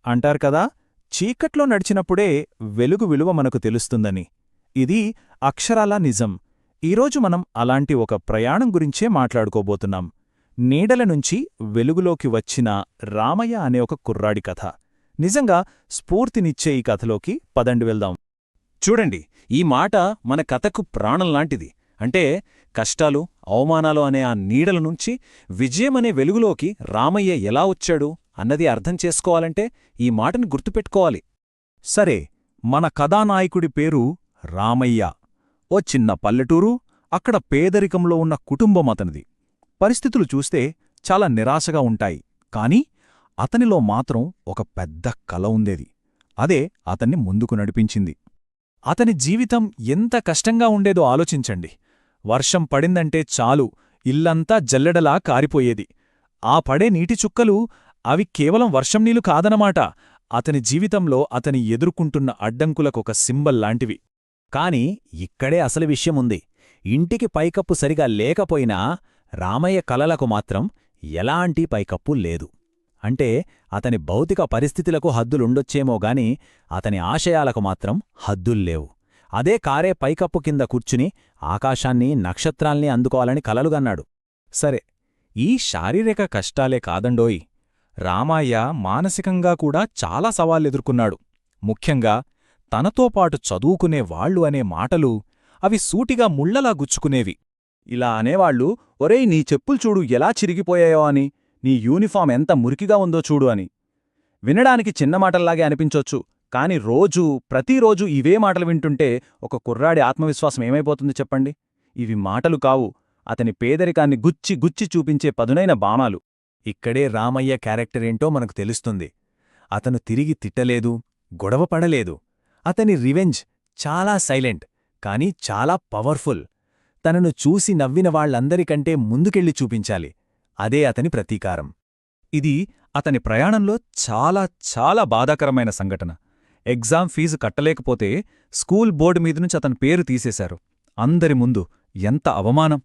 అంటారు కదా, చీకట్లో నడిచినప్పుడే వెలుగు విలువ మనకు తెలుస్తుందని. ఇది అక్షరాలా నిజం. ఈరోజు మనం అలాంటి ఒక ప్రయాణం గురించే మాట్లాడుకోబోతున్నాం. నీడల నుంచి వెలుగులోకి వచ్చిన రామయ్య అనే ఒక కుర్రాడి కథ. నిజంగా స్ఫూర్తినిచ్చే ఈ కథలోకి పదండి వెళ్దాం. చూడండి, ఈ మాట మన కథకు ప్రాణంలాంటిది. అంటే కష్టాలు, అవమానాలు అనే ఆ నీడల నుంచి విజయమనే వెలుగులోకి రామయ్య ఎలా వచ్చాడు అన్నది అర్థం చేసుకోవాలంటే ఈ మాటని గుర్తుపెట్టుకోవాలి. సరే, మన కథానాయకుడి పేరు రామయ్య. ఓ చిన్న పల్లెటూరు, అక్కడ పేదరికంలో ఉన్న కుటుంబం అతనిది. పరిస్థితులు చూస్తే చాలా నిరాశగా ఉంటాయి, కాని అతనిలో మాత్రం ఒక పెద్ద కల ఉండేది. అదే అతన్ని ముందుకు నడిపించింది. అతని జీవితం ఎంత కష్టంగా ఉండేదో ఆలోచించండి. వర్షం పడిందంటే చాలు, ఇల్లంతా జల్లెడలా కారిపోయేది. ఆ పడే నీటి చుక్కలు, అవి కేవలం వర్షం నీళ్లు కాదనమాట, అతని జీవితంలో అతని ఎదుర్కొంటున్న అడ్డంకులకొక సింబల్ లాంటివి. కాని ఇక్కడే అసలు విషయముంది. ఇంటికి పైకప్పు సరిగా లేకపోయినా రామయ్య కలలకు మాత్రం ఎలాంటి పైకప్పు లేదు. అంటే అతని భౌతిక పరిస్థితులకు హద్దులుండొచ్చేమోగాని అతని ఆశయాలకు మాత్రం హద్దుల్లేవు. అదే కారే పైకప్పు కింద కూర్చుని ఆకాశాన్ని, నక్షత్రాల్ని అందుకోవాలని కలలుగన్నాడు. సరే, ఈ శారీరక కష్టాలే కాదండోయ్, రామయ్య మానసికంగా కూడా చాలా సవాళ్ళెదుర్కొన్నాడు. ముఖ్యంగా తనతో పాటు చదువుకునే వాళ్ళు అనే మాటలు, అవి సూటిగా ముళ్లలా గుచ్చుకునేవి. ఇలా అనేవాళ్లు, ఒరేయ్ నీ చెప్పులు చూడు ఎలా చిరిగిపోయాయో అని, నీ యూనిఫామ్ ఎంత మురికిగా ఉందో చూడు అని. వినడానికి చిన్నమాటల్లాగే అనిపించొచ్చు, కాని ప్రతిరోజూ ఇవే మాటలు వింటుంటే ఒక కుర్రాడి ఆత్మవిశ్వాసం ఏమైపోతుంది చెప్పండి. ఇవి మాటలు కావు, అతని పేదరికాన్ని గుచ్చి గుచ్చి చూపించే పదునైన బాణాలు. ఇక్కడే రామయ్య క్యారెక్టరేంటో మనకు తెలుస్తుంది. అతను తిరిగి తిట్టలేదు, గొడవపడలేదు. అతని రివెంజ్ చాలా సైలెంట్, కాని చాలా పవర్ఫుల్. తనను చూసి నవ్విన వాళ్లందరికంటే ముందుకెళ్ళి చూపించాలి. అదే అతని ప్రతీకారం. ఇది అతని ప్రయాణంలో చాలా చాలా బాధాకరమైన సంఘటన. ఎగ్జామ్ ఫీజు కట్టలేకపోతే స్కూల్ బోర్డు మీదనుంచి అతని పేరు తీసేశారు. అందరి ముందు ఎంత అవమానం!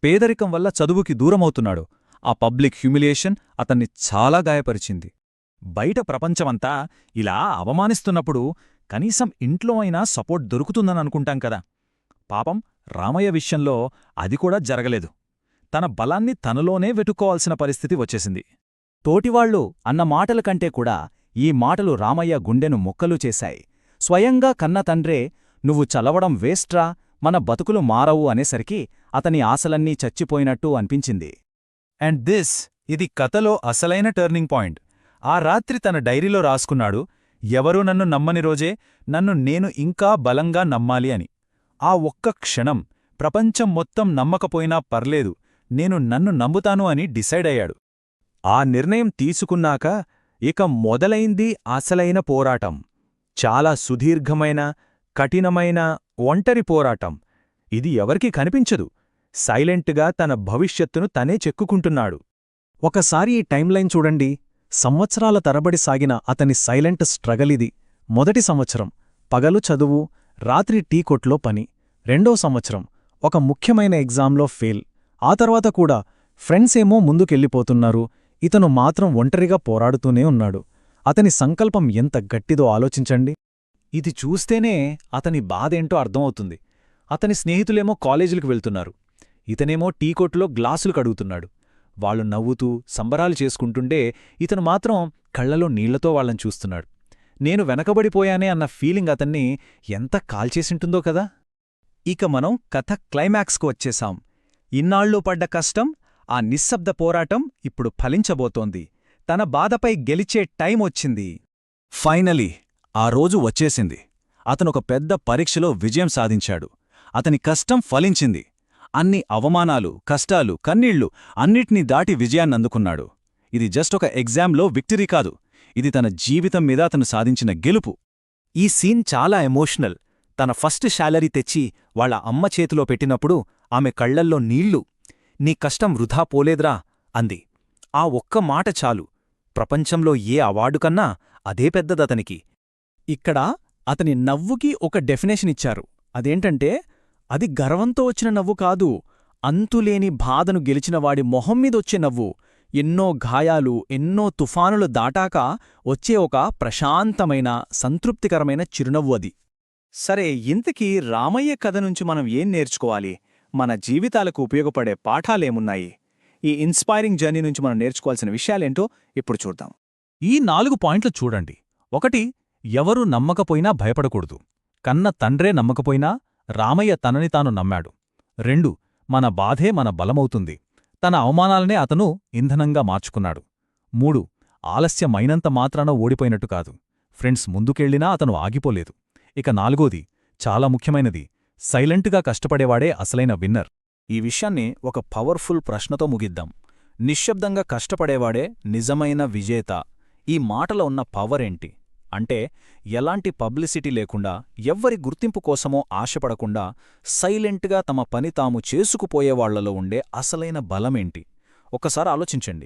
పేదరికం వల్ల చదువుకి దూరమవుతున్నాడు. ఆ పబ్లిక్ హ్యూమిలియేషన్ అతన్ని చాలా గాయపరిచింది. బయట ప్రపంచమంతా ఇలా అవమానిస్తున్నప్పుడు కనీసం ఇంట్లో అయినా సపోర్ట్ దొరుకుతుందననుకుంటాం కదా. పాపం రామయ్య విషయంలో అది కూడా జరగలేదు. తన బలాన్ని తనలోనే వెతుక్కోవాల్సిన పరిస్థితి వచ్చేసింది. తోటివాళ్లు అన్న మాటల కంటే కూడా ఈ మాటలు రామయ్య గుండెను ముక్కలు చేశాయి. స్వయంగా కన్న తండ్రే, నువ్వు చదవడం వేస్ట్రా, మన బతుకులు మారవు అనేసరికి అతని ఆశలన్నీ చచ్చిపోయినట్టు అనిపించింది. అండ్ ఇది కథలో అసలైన టర్నింగ్ పాయింట్. ఆ రాత్రి తన డైరీలో రాసుకున్నాడు, ఎవరూ నన్ను నమ్మని రోజే నన్ను నేను ఇంకా బలంగా నమ్మాలి అని. ఆ ఒక్క క్షణం ప్రపంచం మొత్తం నమ్మకపోయినా పర్లేదు, నేను నన్ను నమ్ముతాను అని డిసైడ్ అయ్యాడు. ఆ నిర్ణయం తీసుకున్నాక ఇక మొదలైంది అసలైన పోరాటం. చాలా సుదీర్ఘమైన, కఠినమైన, ఒంటరి పోరాటం. ఇది ఎవరికీ కనిపించదు. సైలెంట్గా తన భవిష్యత్తును తనే చెక్కుకుంటున్నాడు. ఒకసారి ఈ టైంలైన్ చూడండి. సంవత్సరాల తరబడి సాగిన అతని సైలెంట్ స్ట్రగలిది. మొదటి సంవత్సరం పగలు చదువు, రాత్రి టీ కొట్లో పని. రెండో సంవత్సరం ఒక ముఖ్యమైన ఎగ్జామ్లో ఫెయిల్. ఆ తర్వాత కూడా ఫ్రెండ్సేమో ముందుకెళ్ళిపోతున్నారు, ఇతను మాత్రం ఒంటరిగా పోరాడుతూనే ఉన్నాడు. అతని సంకల్పం ఎంత గట్టిదో ఆలోచించండి. ఇది చూస్తేనే అతని బాధేంటో అర్థమవుతుంది. అతని స్నేహితులేమో కాలేజీలకు వెళ్తున్నారు, ఇతనేమో టీ కొట్టులో గ్లాసులు కడుగుతున్నాడు. వాళ్ళు నవ్వుతూ సంబరాలు చేసుకుంటుంటే ఇతను మాత్రం కళ్లలో నీళ్లతో వాళ్ళని చూస్తున్నాడు. నేను వెనకబడిపోయానే అన్న ఫీలింగ్ అతన్ని ఎంత కాల్చేసింటుందో కదా. ఇక మనం కథ క్లైమాక్స్కు వచ్చేశాం. ఇన్నాళ్ళు పడ్డ కష్టం, ఆ నిశ్శబ్ద పోరాటం ఇప్పుడు ఫలించబోతోంది. తన బాధపై గెలిచే టైం వచ్చింది. ఫైనలీ ఆ రోజు వచ్చేసింది. అతనొక పెద్ద పరీక్షలో విజయం సాధించాడు. అతని కష్టం ఫలించింది. అన్ని అవమానాలు, కష్టాలు, కన్నీళ్లు అన్నిటినీ దాటి విజయాన్నందుకున్నాడు. ఇది జస్ట్ ఒక ఎగ్జామ్లో విక్టరీ కాదు, ఇది తన జీవితం మీద అతను సాధించిన గెలుపు. ఈ సీన్ చాలా ఎమోషనల్. తన ఫస్ట్ శాలరీ తెచ్చి వాళ్ళ అమ్మ చేతిలో పెట్టినప్పుడు ఆమె కళ్లల్లో నీళ్లు. నీ కష్టం వృధా పోలేద్రా అంది. ఆ ఒక్క మాట చాలు. ప్రపంచంలో ఏ అవార్డు కన్నా అదే పెద్దదతనికి. ఇక్కడ అతని నవ్వుకి ఒక డెఫినేషన్ ఇచ్చారు. అదేంటంటే, అది గర్వంతో వచ్చిన నవ్వు కాదు, అంతులేని బాధను గెలిచినవాడి మొహం మీదొచ్చే నవ్వు. ఎన్నో గాయాలు, ఎన్నో తుఫానులు దాటాక వచ్చే ఒక ప్రశాంతమైన, సంతృప్తికరమైన చిరునవ్వు అది. సరే, ఇంతకీ రామయ్య కథ నుంచి మనం ఏం నేర్చుకోవాలి? మన జీవితాలకు ఉపయోగపడే పాఠాలేమున్నాయి? ఈ ఇన్స్పైరింగ్ జర్నీ నుంచి మనం నేర్చుకోవాల్సిన విషయాలేంటో ఇప్పుడు చూద్దాం. ఈ 4 పాయింట్లు చూడండి. 1. ఎవరూ నమ్మకపోయినా భయపడకూడదు. కన్న తండ్రే నమ్మకపోయినా రామయ్య తనని తాను నమ్మాడు. 2. మన బాధే మన బలమవుతుంది. తన అవమానాలనే అతను ఇంధనంగా మార్చుకున్నాడు. 3. ఆలస్యమైనంత మాత్రాన ఓడిపోయినట్టు కాదు. ఫ్రెండ్స్ ముందుకెళ్లినా అతను ఆగిపోలేదు. ఇక 4. చాలా ముఖ్యమైనది, సైలెంట్గా కష్టపడేవాడే అసలైన విన్నర్. ఈ విషయాన్ని ఒక పవర్ఫుల్ ప్రశ్నతో ముగిద్దాం. నిశ్శబ్దంగా కష్టపడేవాడే నిజమైన విజేత. ఈ మాటలో ఉన్న పవరేంటి అంటే, ఎలాంటి పబ్లిసిటీ లేకుండా, ఎవ్వరి గుర్తింపు కోసమో ఆశపడకుండా సైలెంట్గా తమ పని తాము చేసుకుపోయేవాళ్లలో ఉండే అసలైన బలమేంటి? ఒక్కసారి ఆలోచించండి.